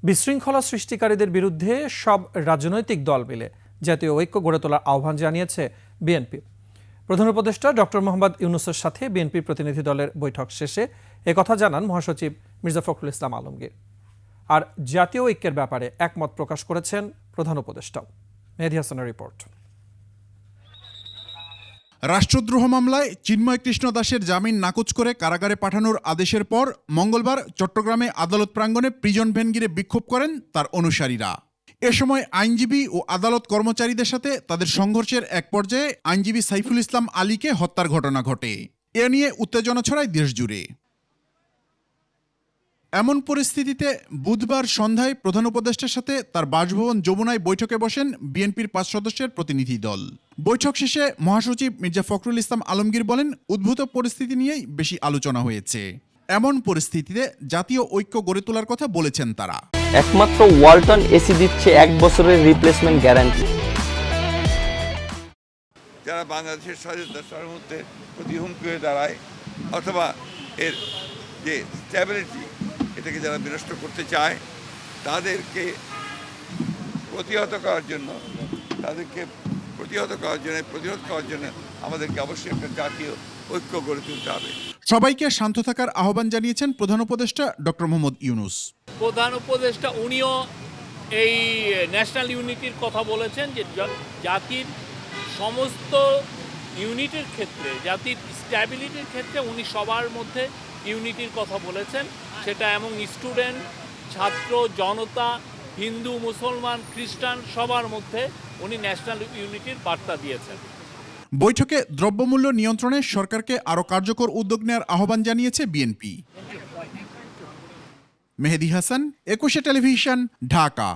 বিশৃঙ্খলা সৃষ্টিকারীদের বিরুদ্ধে সব রাজনৈতিক দল মিলে জাতীয় ঐক্য গড়ে তোলার আহ্বান জানিয়েছে বিএনপি। প্রধান উপদেষ্টা ডক্টর মোহাম্মদ ইউনূসের সাথে বিএনপির প্রতিনিধি দলের বৈঠক শেষে একথা জানান মহাসচিব মির্জা ফখরুল ইসলাম আলমগীর। আর জাতীয় ঐক্যের ব্যাপারে একমত প্রকাশ করেছেন প্রধান উপদেষ্টাও। মেহেদী হাসানের রিপোর্ট। রাষ্ট্রদ্রোহ মামলায় চিন্ময় কৃষ্ণ দাসের জামিন নাকচ করে কারাগারে পাঠানোর আদেশের পর মঙ্গলবার চট্টগ্রামে আদালত প্রাঙ্গণে প্রিজন ভ্যান ঘিরে বিক্ষোভ করেন তার অনুসারীরা। এ সময় আইনজীবী ও আদালত কর্মচারীদের সাথে তাদের সংঘর্ষের এক পর্যায়ে আইনজীবী সাইফুল ইসলাম আলীকে হত্যার ঘটনা ঘটে। এ নিয়ে উত্তেজনা ছড়ায় দেশজুড়ে। এমন পরিস্থিতিতে বুধবার সন্ধ্যায় প্রধান উপদেষ্টার সাথে তার বাসভবন যমুনায় বৈঠকে বসেন বিএনপির 5 সদস্যের প্রতিনিধি দল। বৈঠক শেষে মহাসচিব মির্জা ফখরুল ইসলাম আলমগীর বলেন, উদ্ভূত পরিস্থিতি নিয়েই বেশি আলোচনা হয়েছে। এমন পরিস্থিতিতে জাতীয় ঐক্য গড়ে তোলার কথা বলেছেন তারা। একমাত্র ওয়ালটন এসি দিচ্ছে 1 বছরের রিপ্লেসমেন্ট গ্যারান্টি। যারা বাংলাদেশের স্বাধীনতা সার্বভৌমত্বের প্রতি হুমকি হয়ে দাঁড়ায় অথবা এর যে স্ট্যাবিলিটি এটাকে যারা বিনষ্ট করতে চায় তাদেরকে প্রতিহত করার জন্য প্রতিরোধ করার জন্য আমাদেরকে অবশ্যই একটা জাতীয় ঐক্য গড়ে তুলতে হবে। সবাইকে শান্ত থাকার আহ্বান জানিয়েছেন প্রধান উপদেষ্টা ডক্টর মোহাম্মদ ইউনূস। প্রধান উপদেষ্টা উনিও এই ন্যাশনাল ইউনিটির কথা বলেছেন যে জাতির সমস্ত ইউনিটির ক্ষেত্রে, জাতির স্ট্যাবিলিটির ক্ষেত্রে উনি সবার মধ্যে ইউনিটির কথা বলেছেন। সেটা এবং স্টুডেন্ট, ছাত্র, জনতা, হিন্দু, মুসলমান, খ্রিস্টান সবার মধ্যে উনি ন্যাশনাল ইউনিটির বার্তা দিয়েছেন। বৈঠকে দ্রব্যমূল্য নিয়ন্ত্রণে সরকারকে আরও কার্যকর উদ্যোগ নেওয়ার আহ্বান জানিয়েছে বিএনপি। মেহেদী হাসান, 21 টেলিভিশন, ঢাকা।